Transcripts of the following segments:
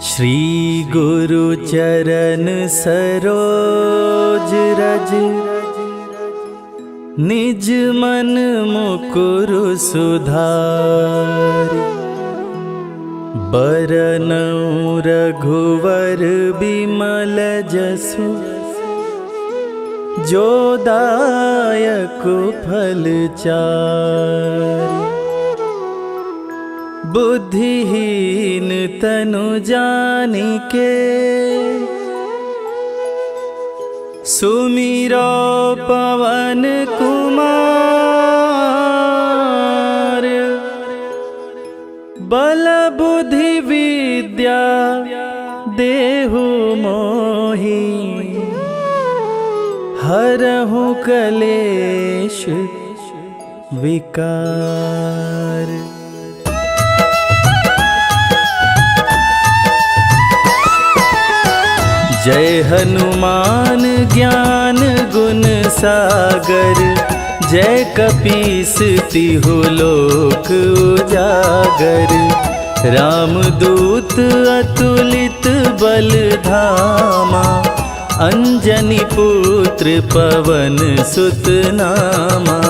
श्री गुरु चरण सरोज रज, निज मन मुकुरु सुधारि। बरनउँ रघुवर बिमल जसु, जो दायक फल चारि। बुद्धिहीन तनु जानिके, सुमिरो पवन कुमार। बल बुद्धि विद्या देहु मोहि, हरहु कलेश विकार। जय हनुमान ज्ञान गुण सागर, जय कपीस तिहु लोक उजागर। रामदूत अतुलित बल धामा, अंजनी पुत्र पवन सुत नामा।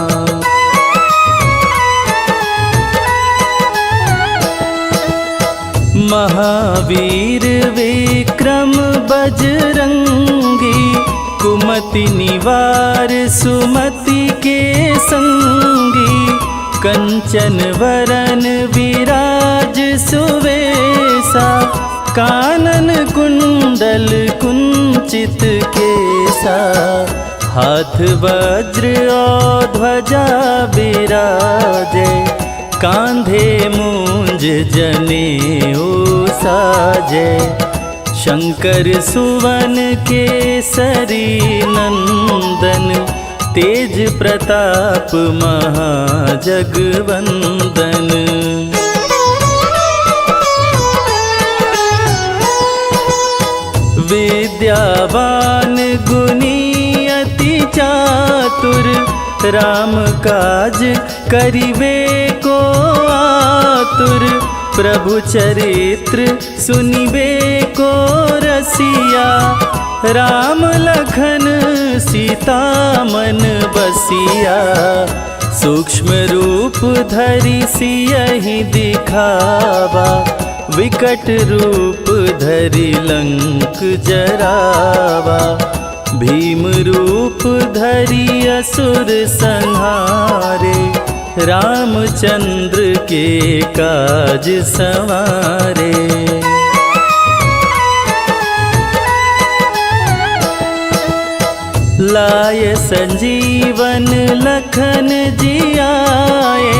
महावीर विक्रम बजरंगी, कुमति निवार सुमति के संगी। कंचन वरन विराज सुवेसा, कानन कुंडल कुंचित केसा। हाथ वज्र और ध्वजा बिराजे, कांधे मूंज जनेऊ साजे। शंकर सुवन केसरी नंदन, तेज प्रताप महाजगवंदन। विद्यावान गुणी अति चातुर, राम काज करिबे को आतुर। प्रभु चरित्र सुनिबे को रसिया, राम लखन सीता मन बसिया। सूक्ष्म रूप धरि सियहि दिखावा, विकट रूप धरि लंक जरावा। भीम रूप धरि असुर संहारे, रामचंद्र के काज सवारे। लाय संजीवन लखन जियाए,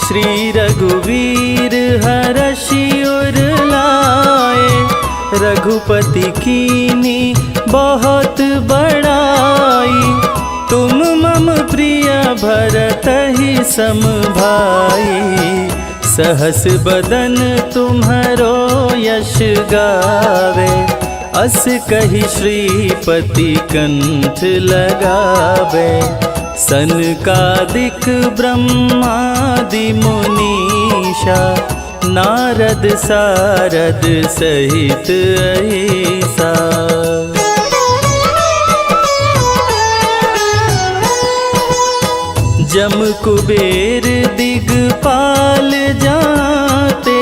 श्री रघुवीर हरषि उर लाए। रघुपति कीनी बहुत बड़ाई, तुम मम प्रिय भरतहि सम भाई। सहस बदन तुम्हरो यश गावे, अस कहि श्रीपति कंठ लगावे। सनकादिक ब्रह्मादि मुनीषा, नारद सारद सहित अहिसा। जम कुबेर दिगपाल जाते,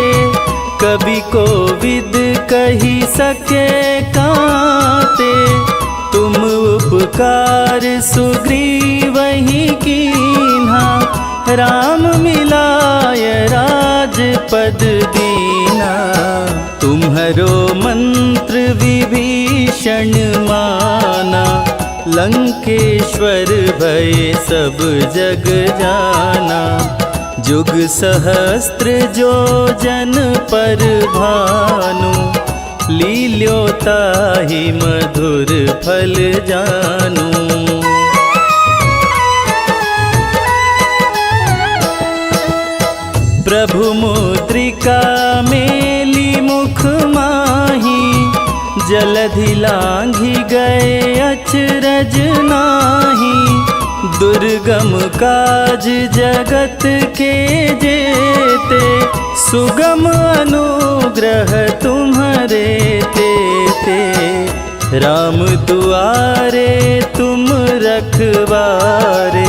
कवि कोविद कही सके काते। तुम उपकार सुग्रीवहि कीन्हा, राम मिलाय राजपद दीना। तुम्हरो मंत्र विभीषण माना, लंकेश्वर भय सब जग जाना। जुग सहस्त्र जो जन पर भानु, लील्योताहि मधुर फल जानू। प्रभु मुद्रिका मेली मुख माही, जलधि लांघि गए अचरज नाही। दुर्गम काज जगत के जेते, सुगम अनुग्रह ग्रह तुम्हारे ते राम दुआरे तुम रखवारे,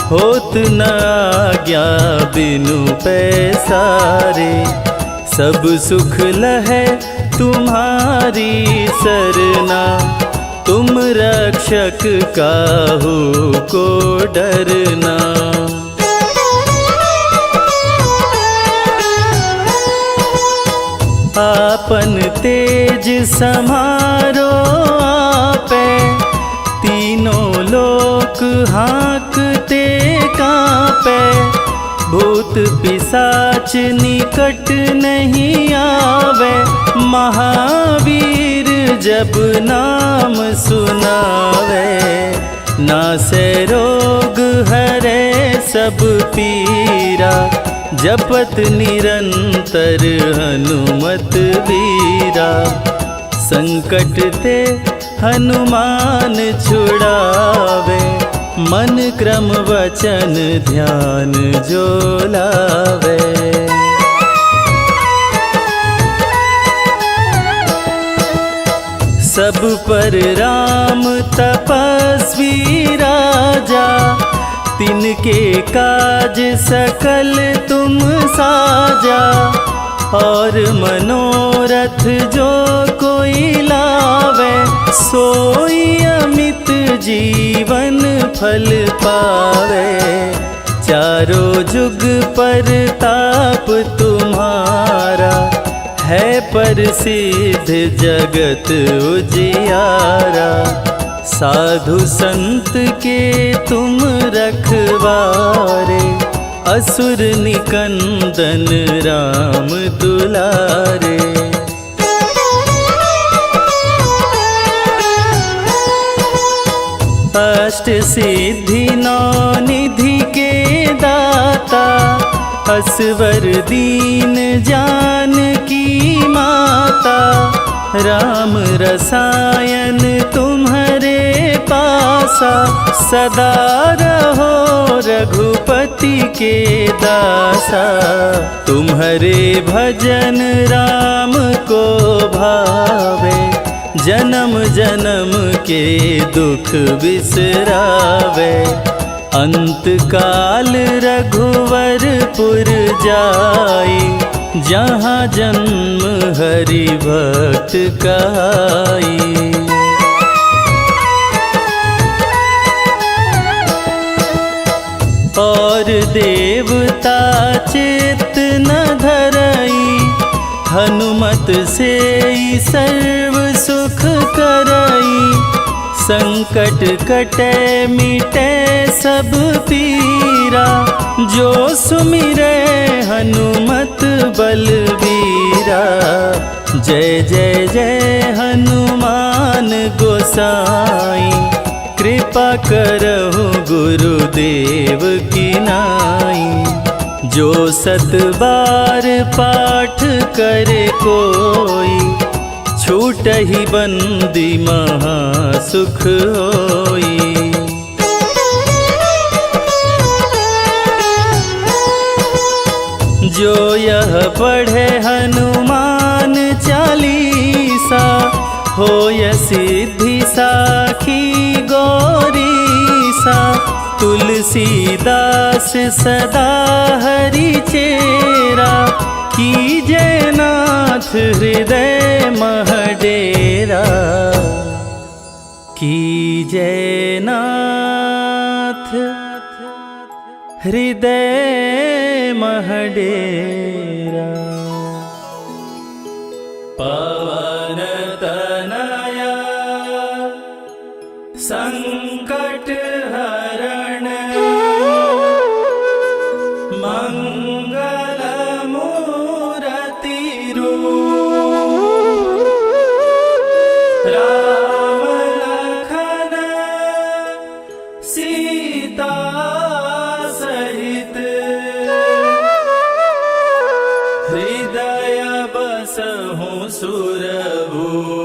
होत न आज्ञा बिनु पैसारे। सब सुख लहै तुम्हारी सरना, तुम रक्षक काहू को डरना। आपन तेज समारो आपे, तीनों लोक हाँकते कांपे। भूत पिशाच निकट नहीं आवे, महावीर जब नाम सुनावे। नासे रोग हरे सब पीरा, जपत निरंतर हनुमत वीरा। संकट ते हनुमान छुड़ावे, मन क्रम वचन ध्यान जो लावे। सब पर राम तपस्वी राजा, तिनके काज सकल तुम साजा। और मनोरथ जो कोई लावे, सोई अमित जीवन फल पावे। चारों जुग पर ताप तुम्हारा, है प्रसिद्ध जगत उजियारा। साधु संत के तुम रखवारे, असुर निकंदन राम दुलारे। अष्ट सिद्धि नौ निधि के दाता, असवर दीन जानकी माता। राम रसायन तुम्हारे पासा, सदा रहो रघुपति के दासा। तुम्हारे भजन राम को भावे, जन्म जन्म के दुख बिसरावे। अंत काल रघुवरपुर जाई, जहाँ जन्म हरि भक्त कहाई। और देवता चित्त न धरई, हनुमत से सर्व सुख करई। संकट कटे मिटे सब पीरा, जो सुमिरे हनुमत बलबीरा। जय जय जय हनुमान गोसाई, कृपा करहु गुरुदेव की नाई। जो 7 बार पाठ करे कोई, छूटहि बंदी महा सुख होई। जो यह पढ़े हनुमान चालीसा, होय सिद्धि साखी गौरीसा। तुलसीदास सदा हरि चेरा, कीजय नाथ हृदय मह डेरा। कीजय नाथ हृदय मह डेरा। पवन तनया संकट हरण, मंगल मूरति रूप। राम लखन सीता सहित, हृदय बसहु सुरभूप।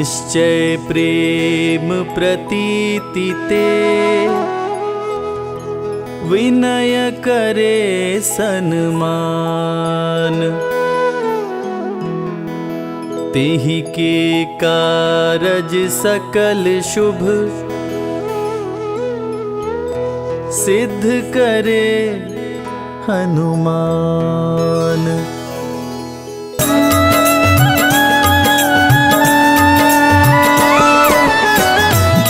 निश्चय प्रेम प्रतीति ते, विनय करे सन्मान। तेहि के कारज सकल शुभ, सिद्ध करे हनुमान।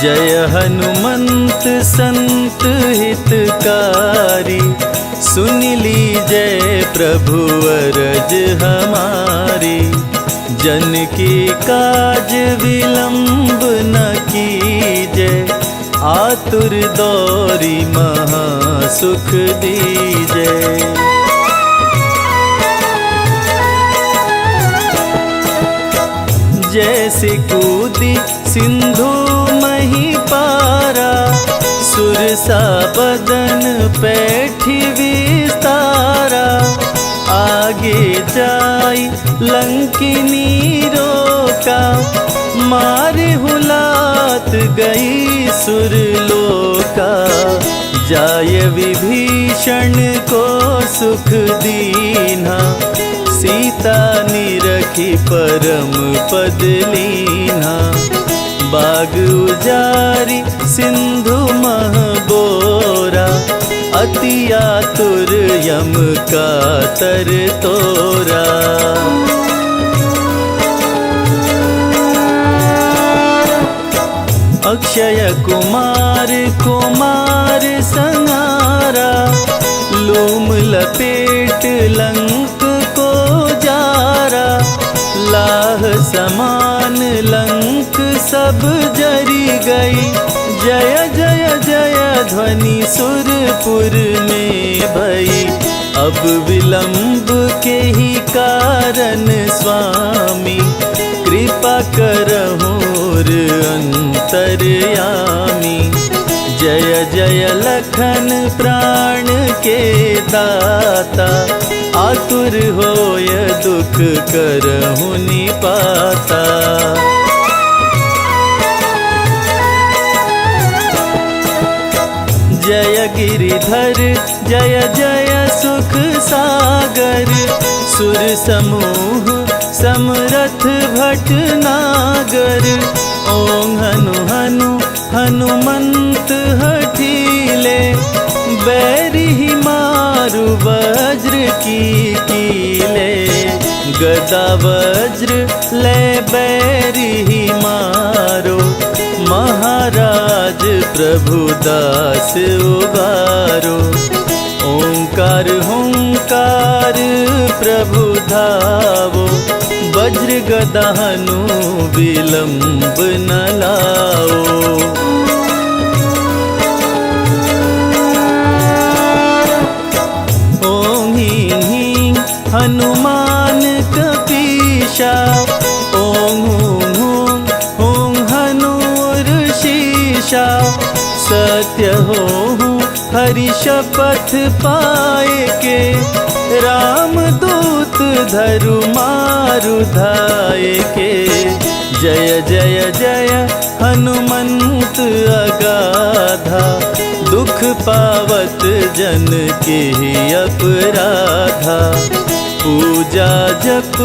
जय हनुमंत संत हितकारी, सुन लीजय प्रभु अरज हमारी। जन की काज विलंब न कीजय, आतुर दौरी महा सुख दीजय। जैसे कूदी सिंधु मही पारा, सुरसा बदन पैठी विस्तारा। आगे जाई लंकिनी रोका, मारे हुलात गई सुरलोका। जाय विभीषण को सुख दीना, सीता निरखी परम पद लीना। बाग उजारी सिंधु मह बोरा, अति आतुर यम का तर तोरा। अक्षय कुमार कुमार संहारा, लूम लपेट लंक को जारा। लाह समान लंक सब जरी गई, जय जय जय ध्वनि सुरपुर में भई। अब विलंब के ही कारण स्वामी, कृपा करहुर अंतर्यामी। जय जय लखन प्राण के दाता, आतुर होय दुख करहु निपाता। जय गिरिधर जय जय सुख सागर, सुर समूह समरथ भटनागर। ओं हनु हनु हनुमंत हठीले, बैरी मारु वज्र की कीले। गदा वज्र ले बैरी मारो, महाराज प्रभु दास उबारो। ओंकार हुंकार प्रभु धावो, वज्र गदा हनु विलंब न लाओ। ओं ह्रीं ह्रीं हनुमान कपीशा, ओं हूं हूं हूं हनुर्शीशा। सत्य होहूं हरि शपथ पाए के, राम दूत धरु मारु धाये के। जय जय जय हनुमंत अगाधा, दुख पावत जन के अपराधा। पूजा जप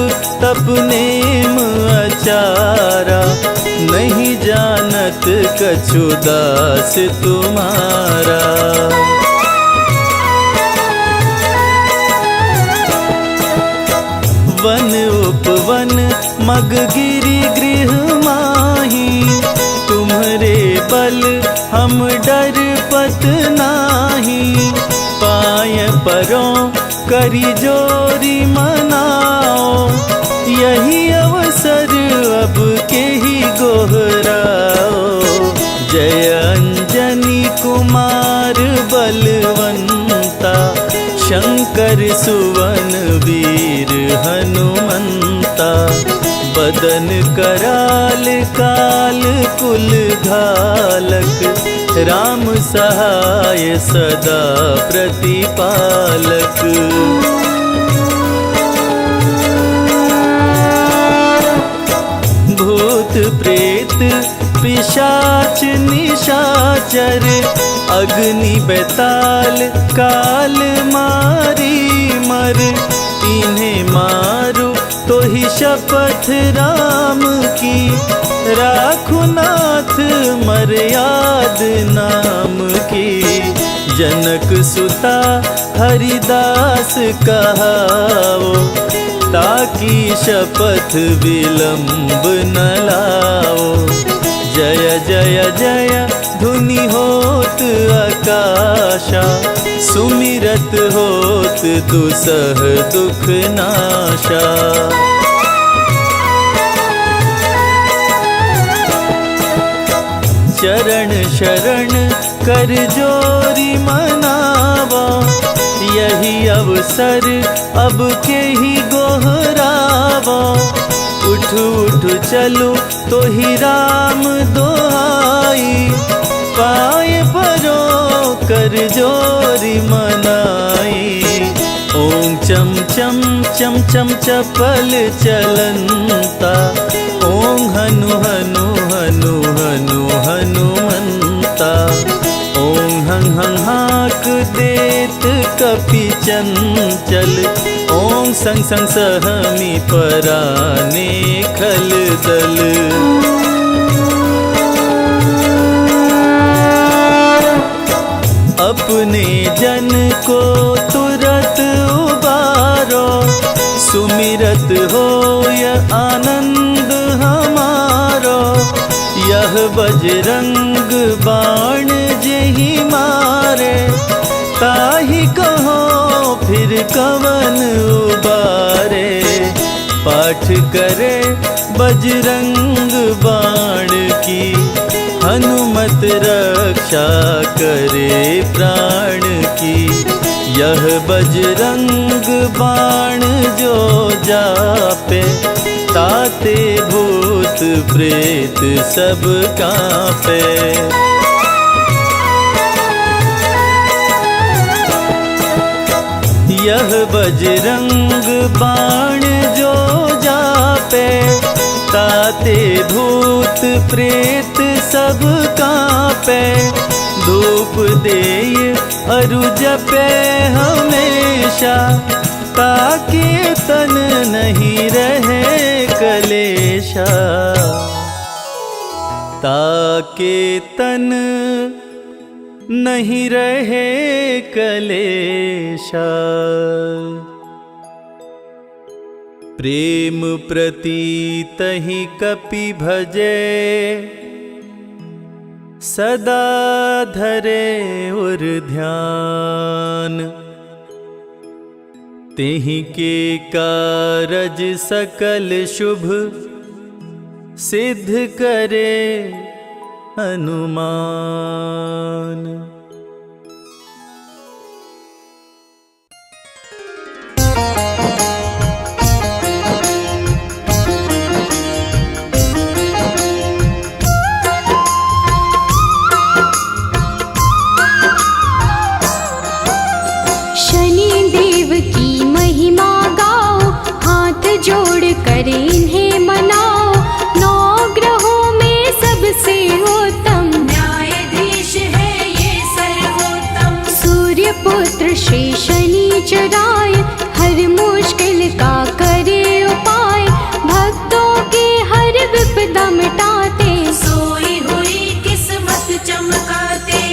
तप नेम आचारा, नहीं जानत कछु दास तुम्हारा। वन उपवन मग गिरि गृह माही, तुम्हरे बल हम डर पत नाही। पाय परों करी जोरी मनाओ, यही अवसर अब के ही गोहराओ। जय अंजनी कुमार बलवंता, शंकर सुवन वीर हनुमंता। बदन कराल काल कुल घालक, राम सहाय सदा प्रतिपालक। भूत प्रेत पिशाच निशाचर अग्नि बेताल काल मारी मर। इन्हें मारो तो ही शपथ राम की, राखो नाथ मर्याद नाम की। जनक सुता हरिदास कहाओ, ताकि शपथ विलंब न लाओ। जय जय जय धुनि होत आकाशा, सुमिरत होत दुसह दुख नाशा। चरण शरण कर जोरी मनावा, यही अवसर अब के ही गोहरावा। उठ उठ चलो तो ही राम दोहाई, पाए परो कर जोरी मनाई। ओम चम चम चम चम चपल चलंता, ओम हनु हनु हनु हनु हनुमंता। ओम हं हं हाक देत कपि चंचल, ओम संग संग सहमी पराने खल दल। अपने जन को तुरत उबारो, सुमिरत होय आनंद हमारो। यह बजरंग बाण जेहि मारे, ताहि कहो फिर कवन उबारे। पाठ करे बजरंग बाण की, हनुमत रक्षा करे प्राण की। यह बजरंग बाण जो जापे, ताते भूत प्रेत सब कांपे। यह बजरंग बाण जो जापे, ताते भूत प्रेत सब कांपे। धूप देय अरु जपे हमेशा, ताकि तन नहीं रहे कलेशा। ताकि तन नहीं रहे कलेशा। प्रेम प्रतीत ही कपि भजे, सदा धरे उर ध्यान। तेहि के कारज सकल शुभ, सिद्ध करे हनुमान। जोड़ कर इन्हें मनाओ, नौ ग्रहों में सबसे उत्तम न्यायाधीश है ये सर्वोत्तम। सूर्य पुत्र श्री शनिचराय, हर मुश्किल का करे उपाय। भक्तों की हर विपदा मिटाते, सोई हुई किस्मत चमकाते।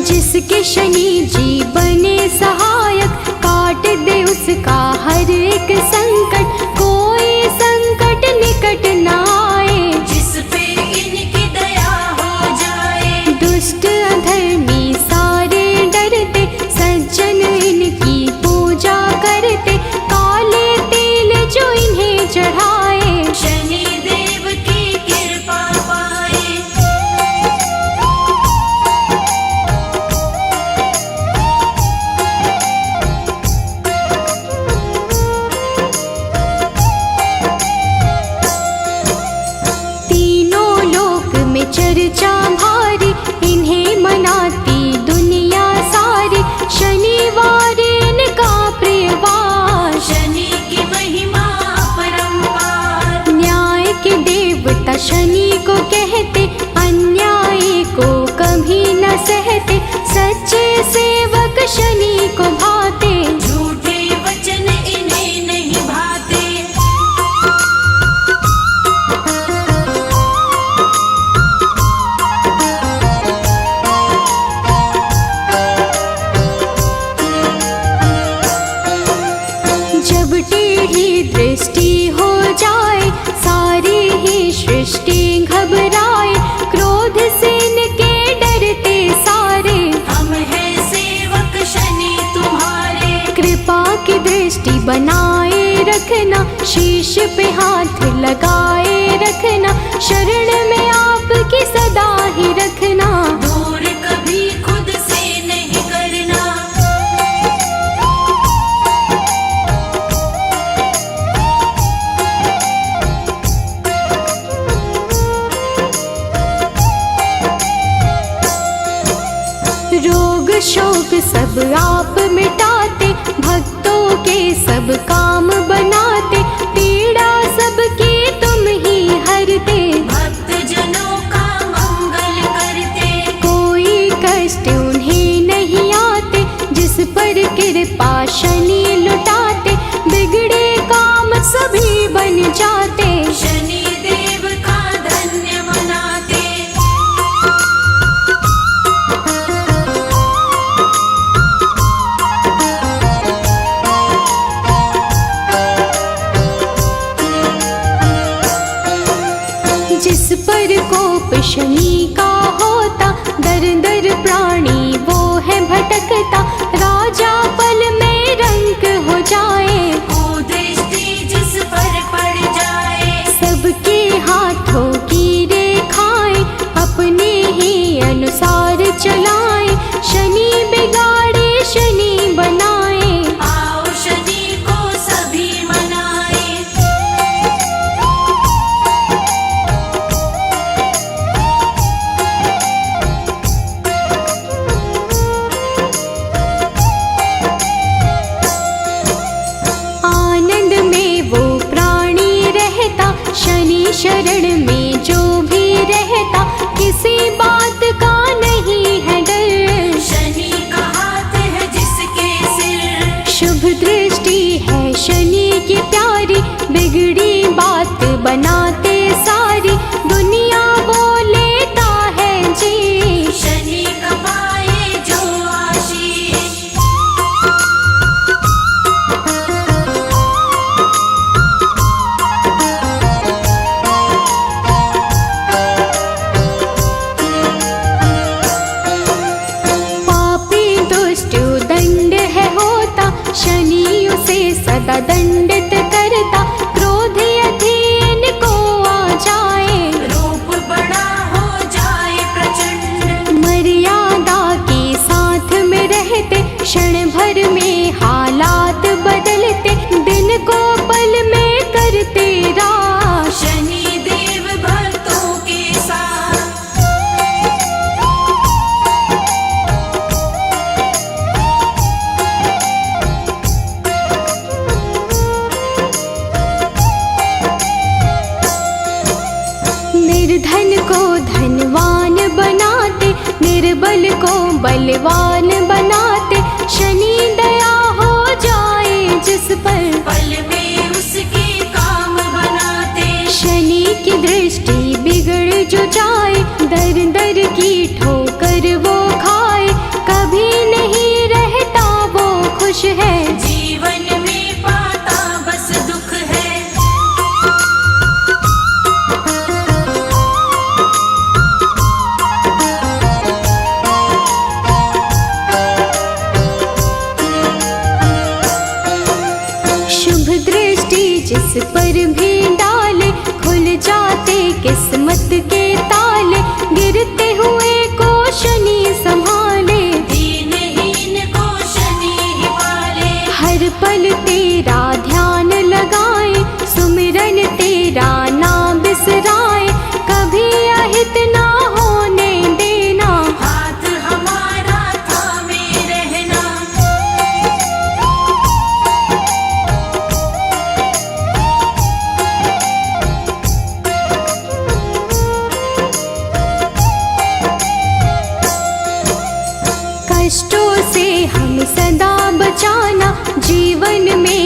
जिसके शनि जी बने सहायक, काट दे उसका हर एक संकट। कोई संकट निकट शनि को कहते, अन्याय को कभी न सहते, सच्चे सेवक शनि को भाते, झूठे वचन इन्हें नहीं भाते। जब टेढ़ी दृष्टि हो जाए, सारी ही सृष्टि घबराए, क्रोध से इनके डरते सारे, हम हैं सेवक शनि तुम्हारे। कृपा की दृष्टि बनाए रखना, शीश पे हाथ लगाए रखना, शरण में आपकी सदा ही रखना, दूर कभी खुद से नहीं करना। रोग शोक सब आप मिटाते, भक्तों के सब काम बनाते, पीड़ा सबकी तुम ही हरते, भक्त जनों का मंगल करते। कोई कष्ट उन्हें नहीं आते, जिस पर कृपा शनि लुटाते, बिगड़े काम सभी बन जाते, शनि देव का धन्य मनाते। जिस पर कोप शनि का होता, दर दर प्राणी वो है भटकता, राजा पल में रंक हो जाए, कुदृष्टि जिस पर पड़ जाए, सबके हाथों की रेखाएं अपने ही अनुसार चलाए, शनि बिगाड़े शनि बनाए, आओ शनि को सभी मनाए। आनंद में वो प्राणी रहता, शनि शरण में जो भी रहता, किसी बात का नहीं है डर, शनि का हाथ है जिसके सिर, शुभ दृष्टि है शनि की प्यारी, बिगड़ी बात बनाते सारी, दुनिया बोलेता है जी, शनि का पाए जो आशीष। पापी दुष्ट दंड है होता, शनि उसे सदा दंडित करता, क्रोध अधीन को आ जाए, रूप बड़ा हो जाए प्रचंड, मर्यादा के साथ में रहते, क्षण भर में हालात बदलते, दिन को पल में करते राश, शनि देव भक्तों के साथ। निर्धन को धनवान बनाते, निर्बल को बलवान बनाते, शनि दया हो जाए जिस पर, पल में उसके काम बनाते, शनि की दृष्टि बिगड़ जो जाए, दर दर की ठोकर वो खाए, कभी नहीं रहता वो खुश है, जीवन में पाता बस दुख है। शुभ दृष्टि जिस पर भी डाले, खुल जाते किस्मत के ताले, गिरते हुए को शनि संभाले, दीनहीन को शनि ही पाले, हर पल तेरा ध्यान लगाए, सुमिरन तेरा ना बिसराए, कभी अहित ना होने देना, हाथ हमारा थामे रहना।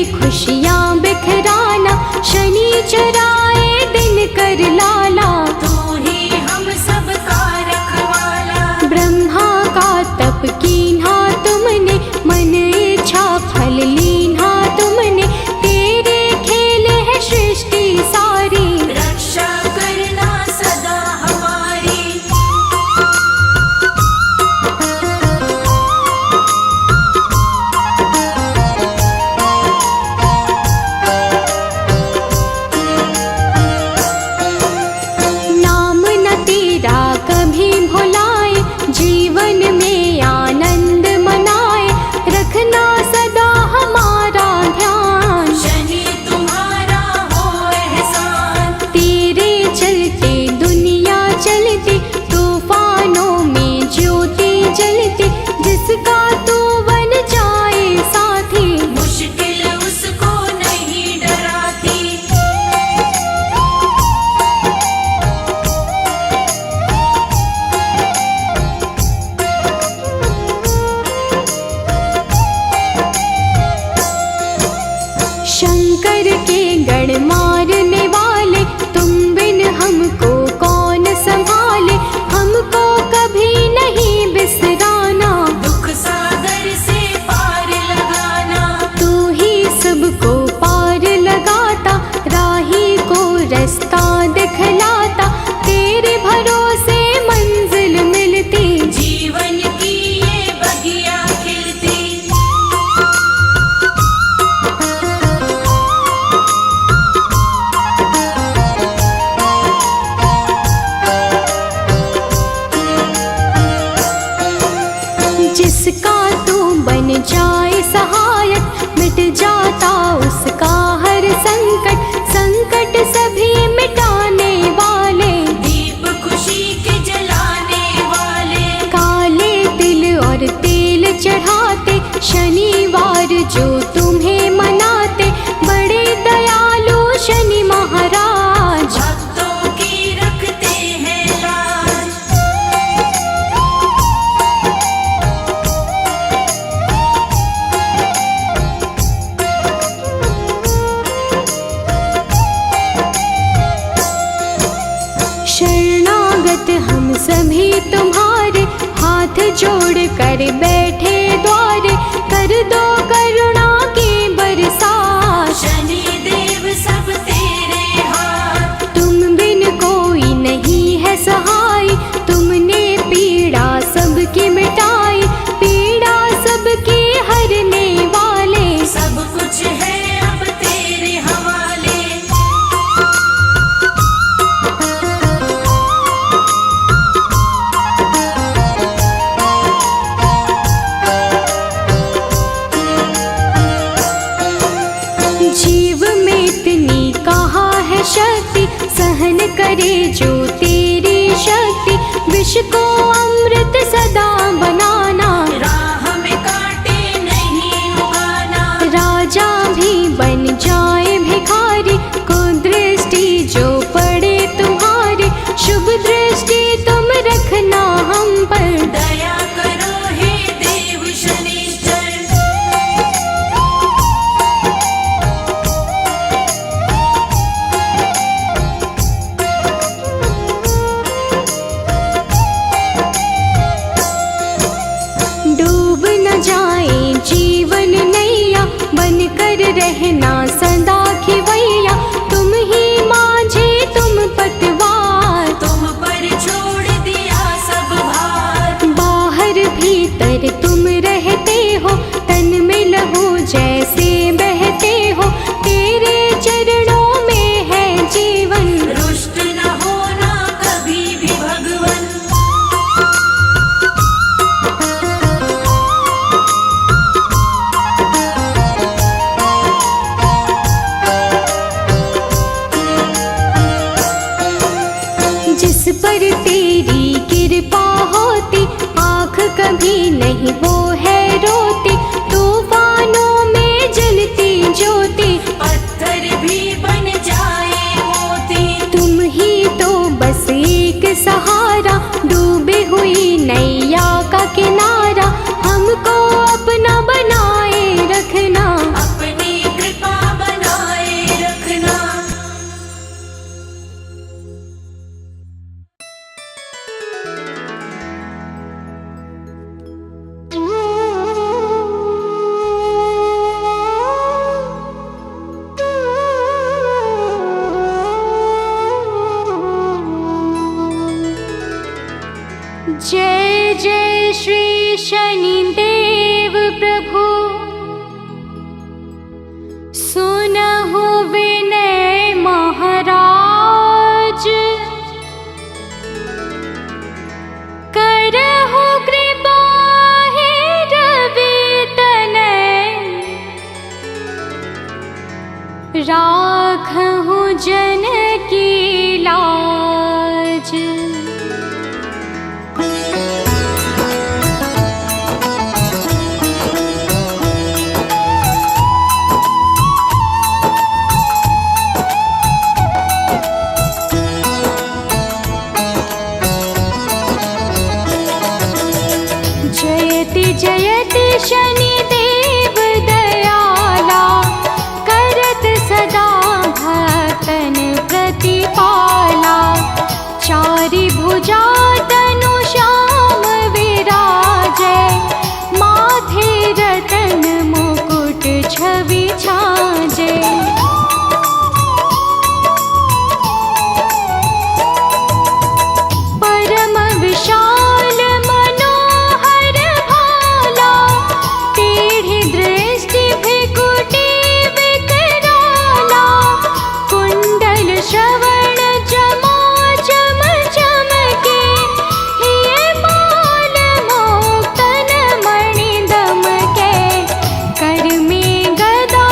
में खुशियाँ बिखराना, शनि चुराए दिन कर लाला। तू ही हम सब का रखवाला। ब्रह्मा का तप कीन्हा तुमने, मन इच्छा फल लीन्हा तुमने, तेरे खेल है सृष्टि सारी। रक्षा करना सदा हमारी। नाम न तेरा कभी भुलाए, जीवन में आनंद मनाए, रखना सदा हमारा ध्यान। शनि तुम्हारा हो एहसान। तेरे चलते दुनिया चलती, तूफानों में ज्योति जलती, जिसका तू बन जाए साथी। मुश्किल उसको नहीं डराती। शंकर के गढ़ मारने वाले, तुम बिन हमको कौन संभाले, हमको कभी नहीं बिसराना। दुख सागर से पार लगाना। तू ही सबको पार लगाता, राही को रास्ता दिखलाता, तेरे भरोसे मंजिल मिलती। जीवन की ये बगिया खिलती। जिसका तू बन जाए सहायक, मिट जाता उसका हर संकट, संकट सभी मिटाने वाले। दीप खुशी के जलाने वाले। काले तिल और तेल चढ़ाते, शनिवार जो तुम्हें मनाते, बड़े दयालु शनि महाराज। भक्तों की रखते हैं लाज। शरणागत हम सभी तुम्हारे, हाथ जोड़ कर बैठे द्वारे, कर दो करुणा की बरसात। शनि देव सब तेरे हाथ। तुम बिन कोई नहीं है सहाय, तुमने पीड़ा सबकी मिटाई, पीड़ा सबकी हरने वाले। सब कुछ है अब तेरे हवाले। जीव में इतनी कहाँ है शक्ति, सहन करे जो तेरी शक्ति, विष को अमृत सदा बनाना। राह में कांटे नहीं उगाना। राजा भी बन जाए भिखारी, को दृष्टि जो पड़े तुम्हारी, शुभ दृष्टि तुम रखना हम पर। दया करो हे देव शनिश्चर। डूब न जाए जीवन नैया, बन कर रहना सदा खिवैया, तुम ही माझे तुम पतवार। तुम पर छोड़ दिया सब भार। बाहर भीतर तुम रहते हो, तन में लहू जैसे बहते हो, तेरे चरणों में है जीवन। रुष्ट न होना कभी भी भगवन। राखहु जन की लाज। जयति जयति शनिदेव दयाला, करत सदा भक्तन प्रतिपाला। चारि भुजा तनु श्याम विराजै, माथे रतन मुकुट छवि छाजै। परम विशाल मनोहर भाला, टेढ़ी दृष्टि भृकुटी विकराला। कुंडल श्रवण जमा चम चमके, हिय बाल मुक्तन मणि दमके। कर में गदा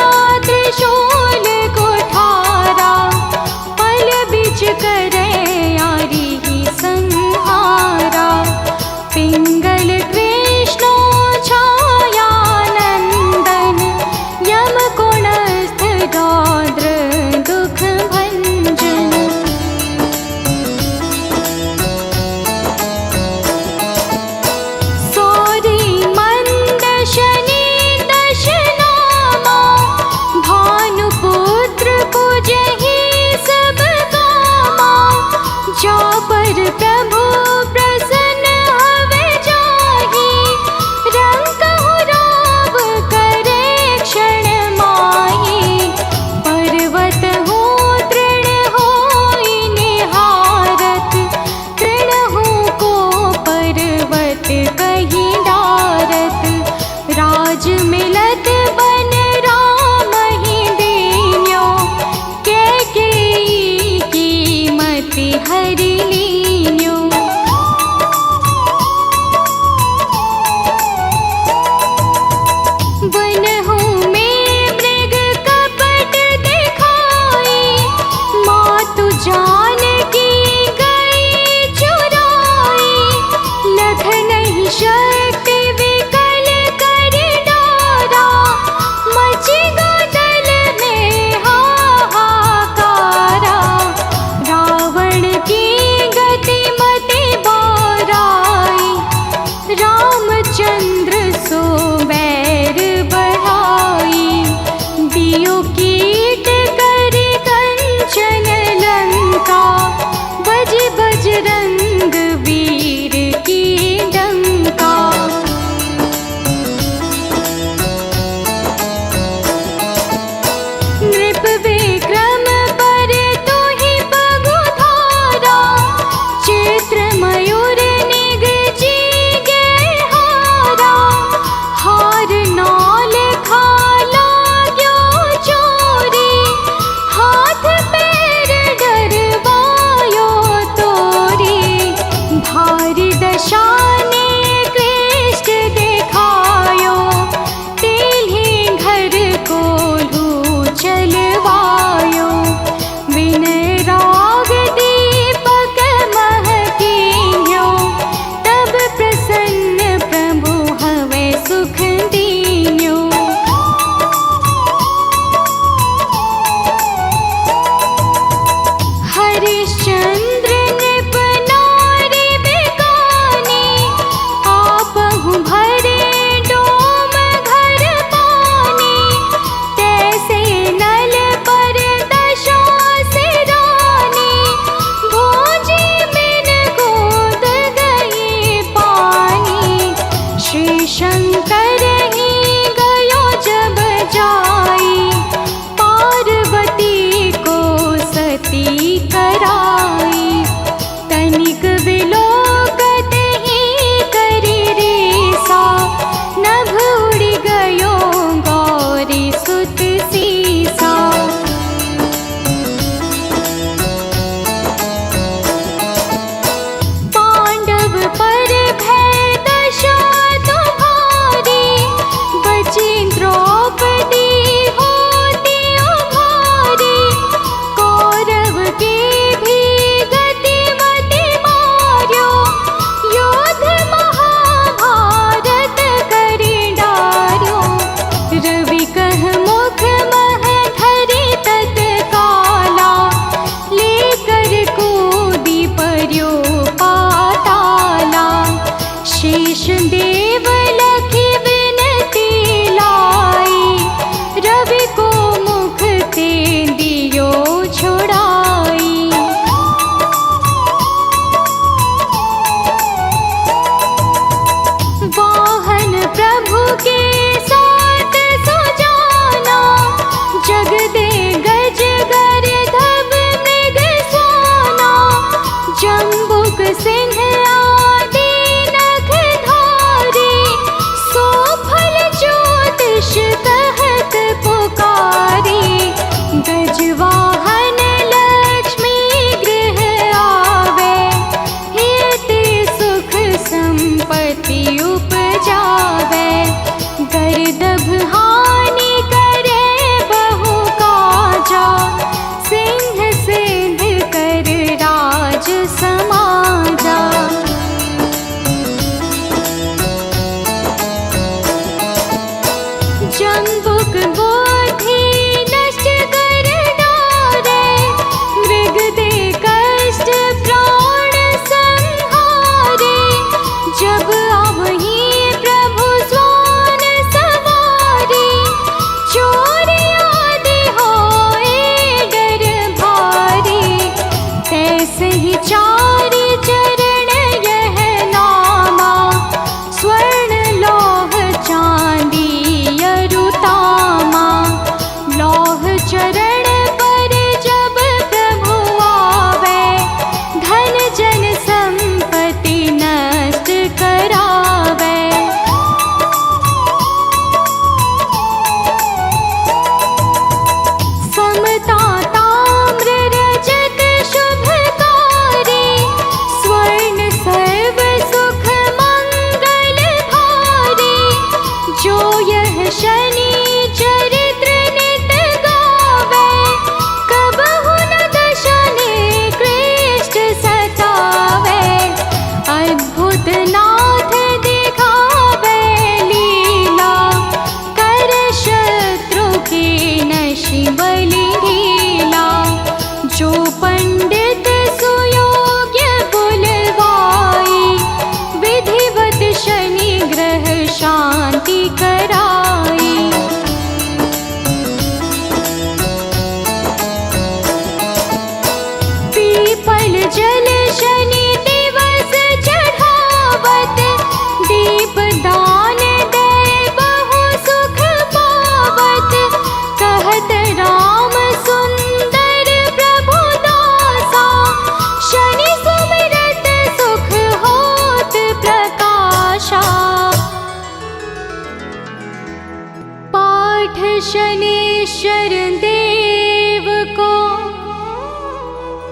शरणदेव को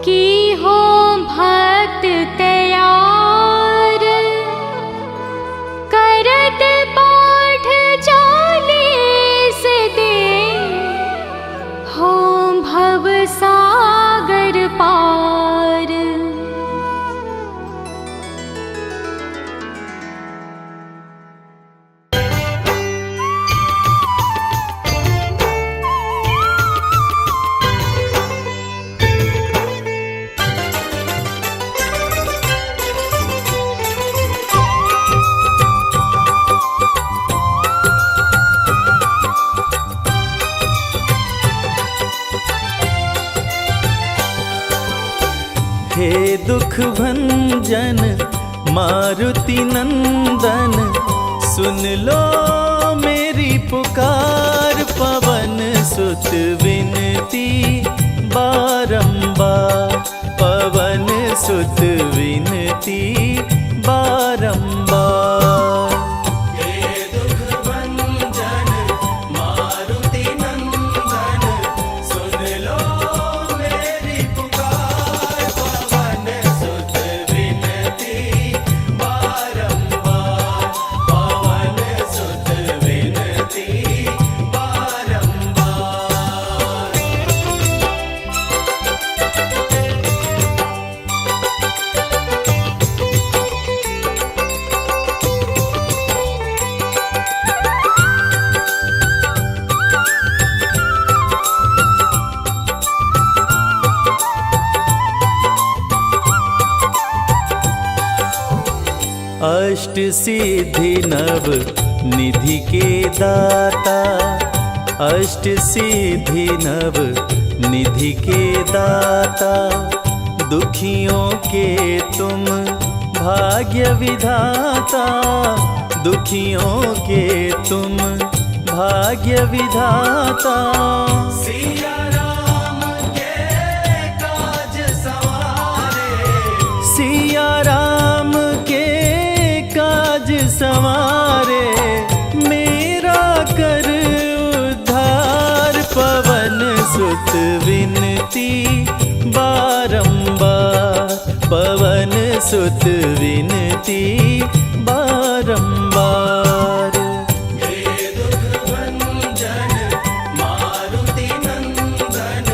की हो भक्त तैयार, करत पाठ चालीस दिन हो भव सागर पार। हे दुख भंजन मारुति नंदन, सुन लो मेरी पुकार। पवन सुत विनती बारंबार, पवन सुत विनती बारंबार। हे दुख भंजन मारुति नंदन, सुन लो मेरी पुकार। पवन सुत विनती बारंबार, पवन सुत विनती बारंबार। अष्ट सिद्धि नव निधि के दाता, अष्ट सिद्धि नव निधि के दाता। दुखियों के तुम भाग्य विधाता, दुखियों के तुम भाग्य विधाता। सिया राम के काज सवारे, सिया राम के काज संवारे। मेरा कर उद्धार, पवन सुत विनती बारंबार, पवन सुत विनती बारंबार। हे दुख भंजन मारुति नंदन,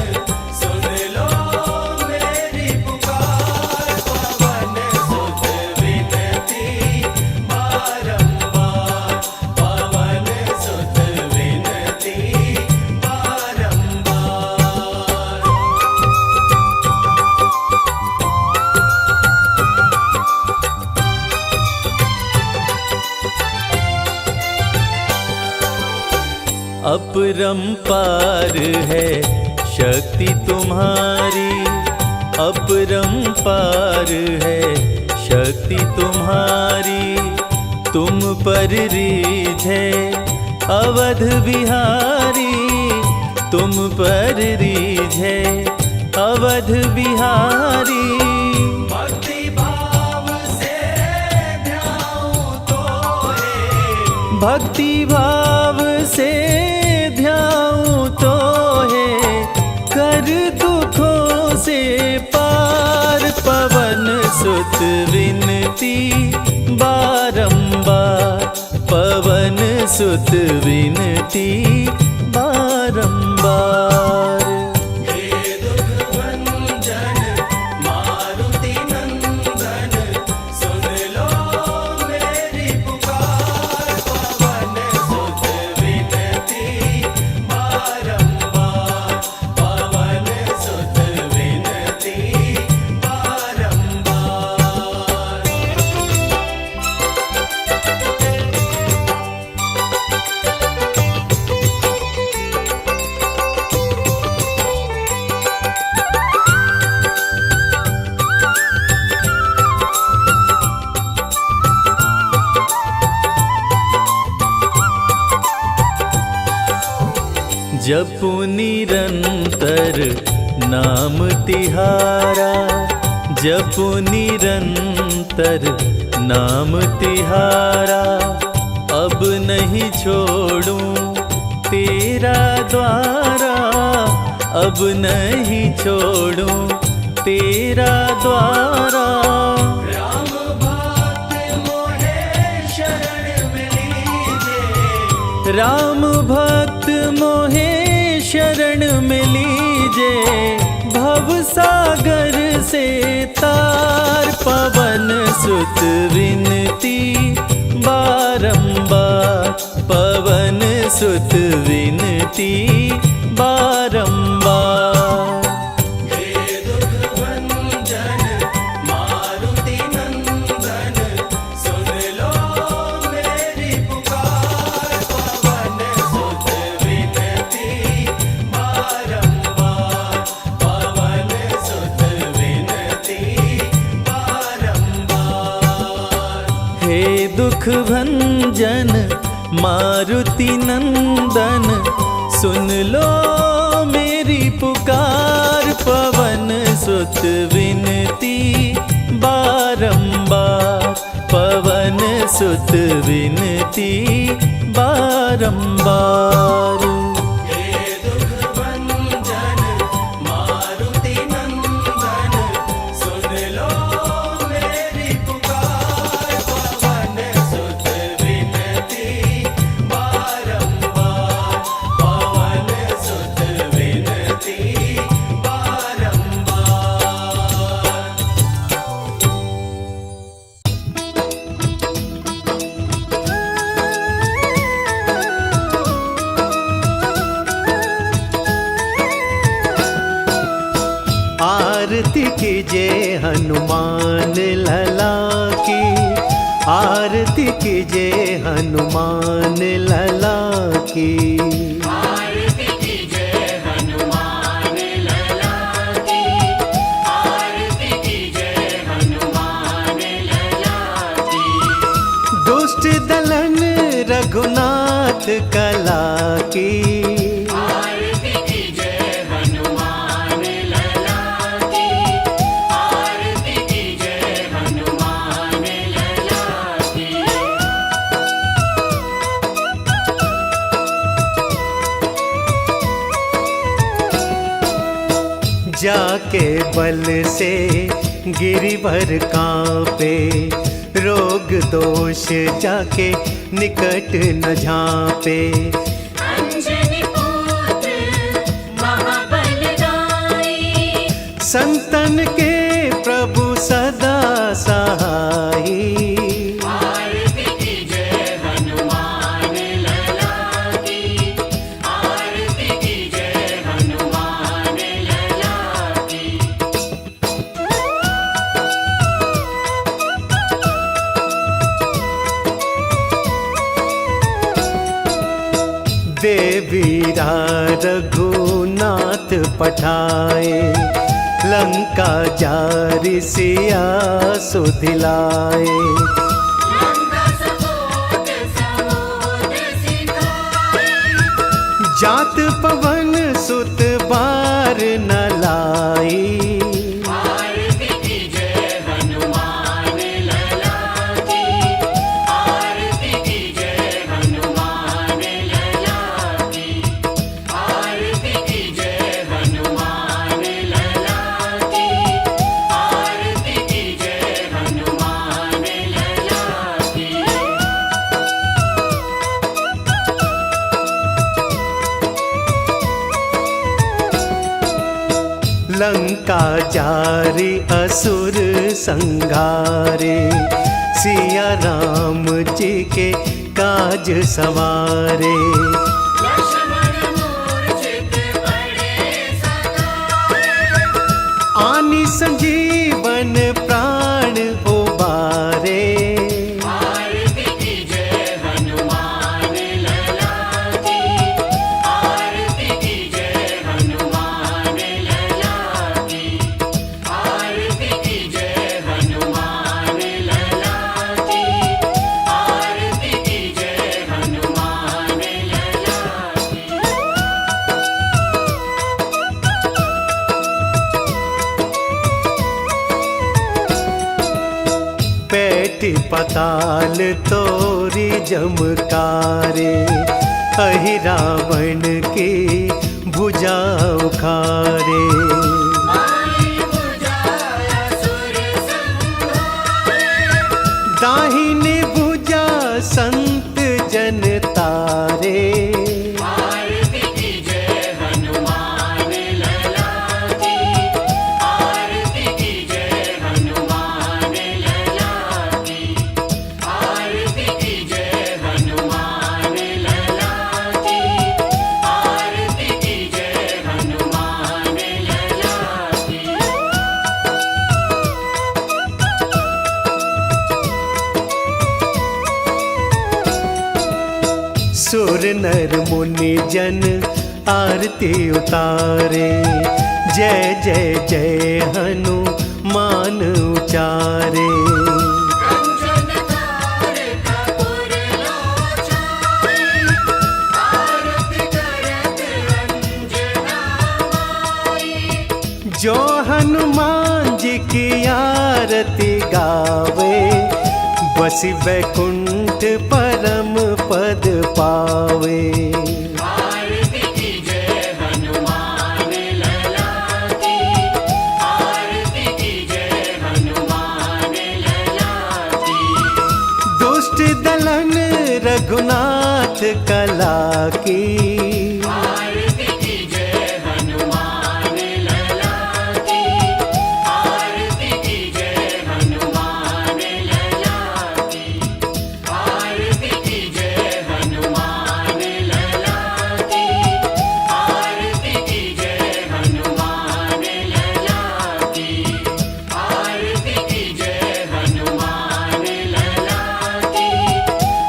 सुन लो मेरी पुकार। पवन सुत विनती बारंबार, पवन सुत विनती बारंबार। अपरंपार है शक्ति तुम्हारी, अपरंपार है शक्ति तुम्हारी। तुम पर रीझे अवध बिहारी, तुम पर रीझे अवध बिहारी। भक्ति भाव से ध्याऊं तो है, भक्ति भाव से ध्याऊं तो है। कर दुखों से पार, पवन सुत विनती बारंबार, पवन सुत विनती बारंबार। हे दुख भंजन मारुति नंदन, सुन लो मेरी पुकार। पवन सुत विनती बारंबार, पवन सुत विनती बारंबार। जपु निरंतर नाम तिहारा, जपु निरंतर नाम तिहारा। अब नहीं छोड़ूं तेरा द्वारा, अब नहीं छोड़ूं तेरा द्वारा। राम भक्त मोहे शरण में लीजे, राम भक्त मोहे शरण में लीजे, भव सागर से तार पवन सुत विनती बारंबार, पवन सुत विनती बारंबार। हे दुख भंजन मारुति नंदन, सुन लो मेरी पुकार, पवन सुत विनती बारंबार, पवन सुत विनती बारंबार। हे दुख भंजन मारुति नंदन, सुन लो मेरी पुकार, पवन सुत विनती बारंबार, पवन सुत विनती बारंबार। हे दुख भंजन मारुति नंदन, सुन लो मेरी पुकार, पवन सुत विनती बारंबार, पवन सुत विनती बारंबार। आरती कीजिए हनुमान लला की, आरती कीजिए हनुमान लला की। आरती कीजिए हनुमान लला की, आरती कीजिए हनुमान लला की। दुष्ट दलन रघुनाथ कला की, आरती कीजिए हनुमान लला की, आरती कीजिए हनुमान लला की। जाके बल से गिरिवर कांपे, रोग दोष जाके निकट न झांपे। अंजनी पुत्र महाबलदाई, संतन के प्रभु सदा सहाई। आरती कीजिए हनुमान लला की, आरती कीजिए हनुमान लला की। देवीरा रघुनाथ पठाए, लंका जारि सिया सुधिलाए। लंका सपोत समुद्र सिखाए, जात पवन सुत बार न लाई। आरती कीजिए हनुमान लला की, आरती कीजिए हनुमान लला की, आरती कीजिए हनुमान लला की, आरती कीजिए हनुमान लला की। लंका जारी असुर संघारे, सिया राम जी के काज सवारे। लक्ष्मण मूर्छित पड़े सकाए, आनि संजीवन प्राण उबारे। आरती कीजिए हनुमान लला की, आरती कीजिए हनुमान लला की, आरती कीजिए हनुमान लला की, आरती कीजिए हनुमान लला की। पैठी पताल तोरी जमकारे, अहि रावण की भुजा उखारे। दाहिनी भुजा संत जन तारे। सुर नर मुनि जन आरती उतारे। जय जय जय हनुमान उचारे। जो हनुमान जी की आरती गावे, बसी वैकुंठ परम पद पावे। आरती कीजय हनुमान लला की, आरती कीजय हनुमान लला की। दुष्ट दलन रघुनाथ कला की। आरती कीजय हनुमान लला की, आरती कीजय हनुमान लला की। आरती कीजय हनुमान लला की, आरती कीजय हनुमान लला की। आरती कीजय हनुमान लला की,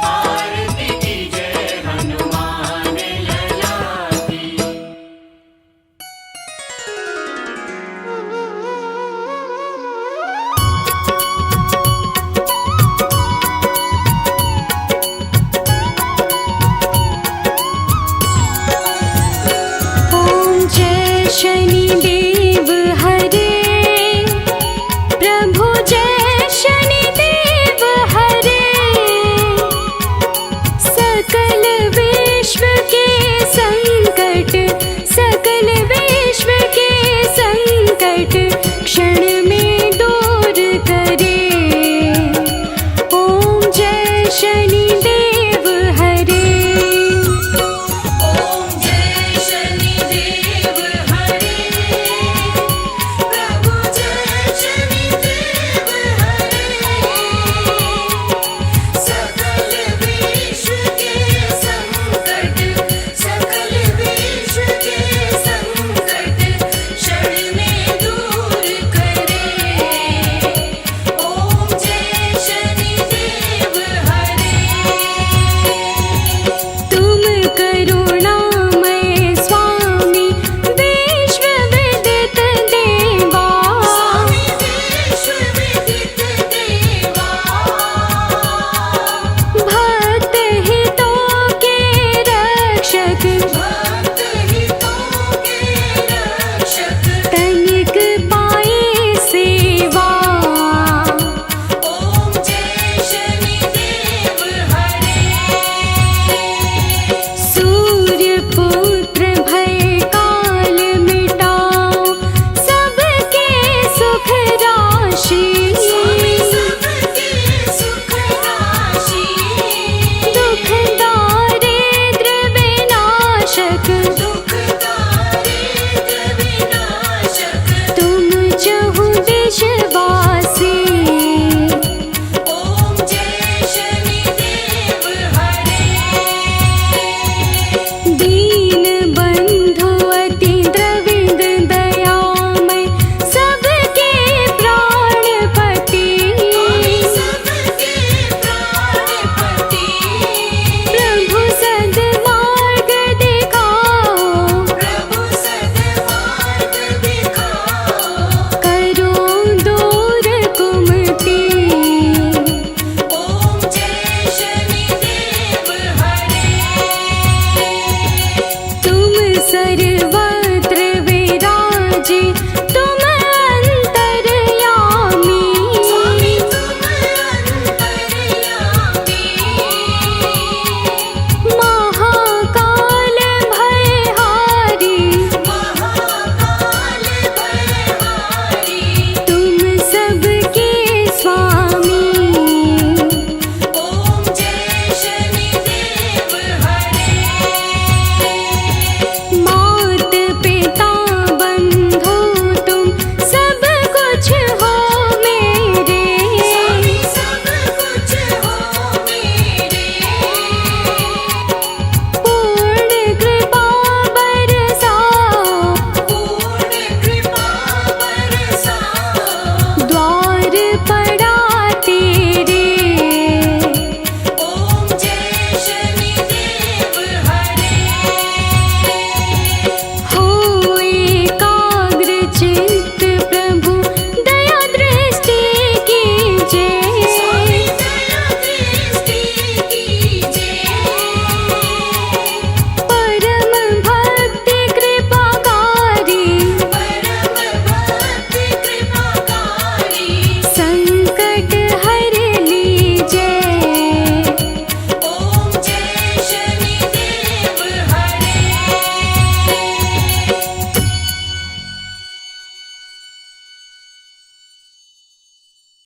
आरती कीजय हनुमान लला की। ॐ जय शनि देव